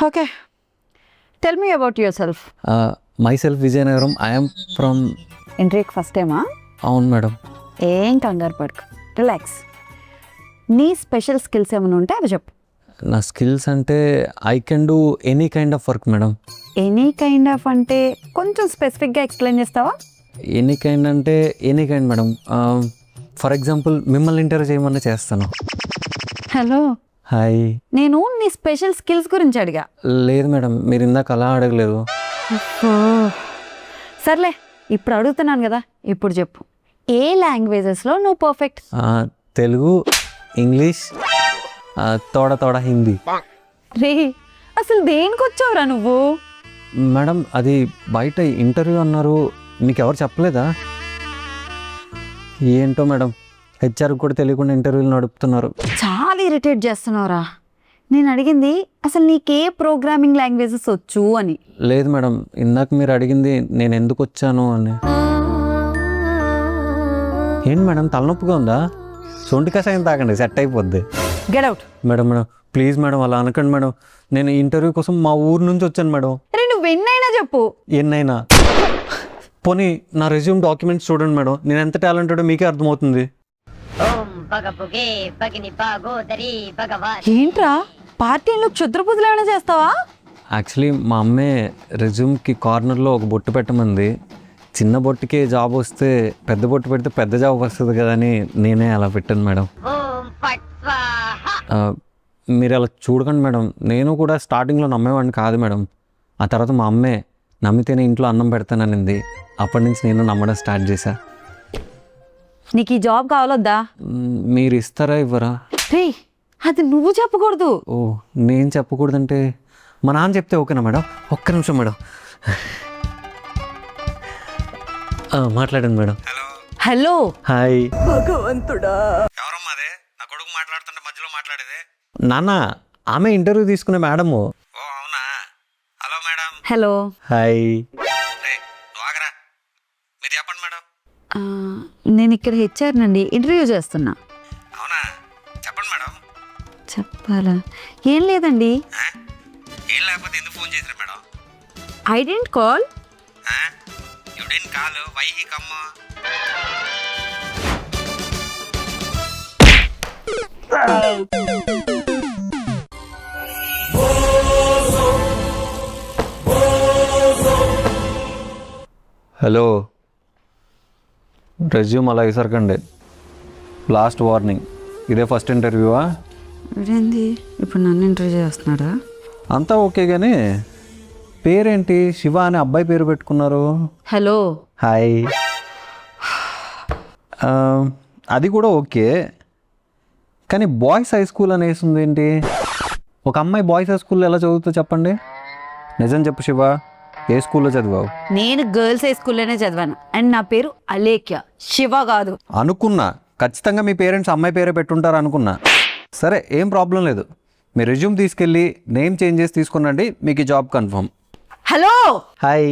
Okay. Tell me about yourself. Myself Vijayanagaram. I am from... ఇంటర్వ్యూకి first టైమా? అవును madam. ఏం కంగారు పడకు, రిలాక్స్. నీ స్పెషల్ స్కిల్స్ ఏమైనా ఉంటే అవి చెప్పు. నా స్కిల్స్ అంటే I can do any kind of work madam. Any kind of అంటే కొంచెం స్పెసిఫిక్గా ఎక్స్ప్లెయిన్ చేస్తావా? ఎనీ కైండ్ అంటే any kind madam. For example మిమ్మల్ని ఇంటర్వ్యూ చేయమన్నా చేస్తాను. Hello, hi. నేను నీ స్పెషల్ స్కిల్స్ గురించి అడిగా. లేదు మేడం, మీరు ఇందాక అలా అడగలేదు. సర్లే, ఇప్పుడు అడుగుతున్నాను కదా, ఇప్పుడు చెప్పు. ఏ లాంగ్వేజెస్లో నువ్వు పర్ఫెక్ట్? తెలుగు, ఇంగ్లీష్, తోడ తోడ హిందీ. రే, అసలు దేనికి వచ్చావురా నువ్వు? మేడం అది బయట ఇంటర్వ్యూ అన్నారు, మీకు ఎవరు చెప్పలేదా? ఏంటో మేడం, హెచ్ఆర్కి కూడా తెలియకుండా ఇంటర్వ్యూలు నడుపుతున్నారు. చాలా ఇరిటేట్ చేస్తున్నావురా. నేను అడిగింది అసలు నీకే ప్రోగ్రామింగ్ లాంగ్వేజెస్ వచ్చు అని. లేదు మేడం, ఇందాక మీరు అడిగింది నేను ఎందుకు వచ్చాను అని. ఏంటి మేడం, తలనొప్పిగా ఉందా? సొంటి కషాయం తాగండి, సెట్ అయిపోద్ది. Get out. Madam madam please madam, అలా అనకండి మేడం. నేను ఇంటర్వ్యూ కోసం మా ఊరు నుంచి వచ్చాను మేడం. అరే, నువ్వు ఎన్నైనా చెప్పు. ఎన్నైనా పోనీ నా రెజ్యూమ్ డాక్యుమెంట్స్ చూడండి మేడం, నేను ఎంత టాలెంటెడో మీకే అర్థమవుతుంది. ఏంట్రా, పార్టీలో క్షుద్రపూజలు ఏమైనా చేస్తావా? యాక్చువల్లీ మా అమ్మే రెజ్యూమ్కి కార్నర్లో ఒక బొట్టు పెట్టమంది. చిన్న బొట్టుకి జాబ్ వస్తే పెద్ద బొట్టు పెడితే పెద్ద జాబ్ వస్తుంది కదా అని నేనే అలా పెట్టాను మేడం. మీరు అలా చూడకండి మేడం, నేను కూడా స్టార్టింగ్లో నమ్మేవాడిని కాదు మేడం. ఆ తర్వాత మా అమ్మే నమ్మితేనే ఇంట్లో అన్నం పెడతాననింది. అప్పటి నుంచి నేను నమ్మడం స్టార్ట్ చేశా. నీకు ఈ జాబ్ కావాలొద్దా? మీరు ఇస్తారా ఇవ్వరా? రే, అది నువ్వు చెప్పకూడదు. ఓ, నేను చెప్పకూడదంటే మా నాన్న చెప్తే ఓకేనా మేడం? ఒక్క నిమిషం మేడం, మాట్లాడండి మేడం. హలో. హాయ్. భగవంతుడా, ఎవరమ్మా అదే? నా కొడుకు మాట్లాడుతుంటే మధ్యలో మాట్లాడేదే. నాన్న, ఆమె ఇంటర్వ్యూ తీసుకునే మేడము. ఓ అవునా? Hello madam. హలో. హాయ్. మీరు చెప్పండి మేడం. నేను ఇక్కడ హెచ్ఆర్ నండి, ఇంటర్వ్యూ చేస్తున్నా. అవునా? చెప్పండి మేడం. చెప్పాలా? ఏం లేదండి. ఏం లేకపోతే ఎందుకు ఫోన్ చేశారు madam? I didn't call. You didn't call, why he come? Hello, resume అలా విసరకండి. లాస్ట్ వార్నింగ్, ఇదే ఫస్ట్ ఇంటర్వ్యూవా? ఏంది ఇప్పుడు నన్ను ఇంటర్వ్యూ చేస్తున్నాడా? అంతా ఓకే కానీ పేరేంటి? శివ అనే అబ్బాయి పేరు పెట్టుకున్నారు. హలో. హాయ్. అది కూడా ఓకే కానీ బాయ్స్ హై స్కూల్ అని వేసింది ఏంటి? ఒక అమ్మాయి బాయ్స్ హై స్కూల్లో ఎలా చదువుతుందో చెప్పండి. నిజం చెప్పు శివ, ఏ స్కూల్లో చదివావు? నేను గర్ల్స్ హై స్కూల్లోనే చదివాను అండ్ నా పేరు అలేఖ్య, శివ కాదు. అనుకున్నా, ఖచ్చితంగా మీ పేరెంట్స్ అమ్మాయి పేరే పెట్టుంటారు అనుకున్నా. సరే, ఏం ప్రాబ్లం లేదు. మీ రెజ్యూమ్ తీసుకెళ్ళి నేమ్ చేంజ్ చేసి తీసుకున్నాండి, మీకు ఈ జాబ్ కన్ఫర్మ్. హలో. హాయ్.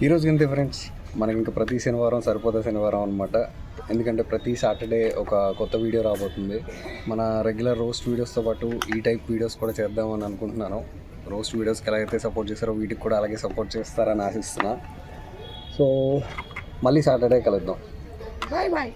ఈరోజు ఇంతే ఫ్రెండ్స్, మనకి ఇంకా ప్రతి శనివారం సరిపోతే శనివారం అనమాట. ఎందుకంటే ప్రతి సాటర్డే ఒక కొత్త వీడియో రాబోతుంది. మన రెగ్యులర్ రోస్ట్ వీడియోస్తో పాటు ఈ టైప్ వీడియోస్ కూడా చేద్దామని అనుకుంటున్నాను. రోస్ట్ వీడియోస్కి ఎలాగైతే సపోర్ట్ చేస్తారో వీటికి కూడా అలాగే సపోర్ట్ చేస్తారని ఆశిస్తున్నా. సో మళ్ళీ సాటర్డే కలుద్దాం. Bye bye.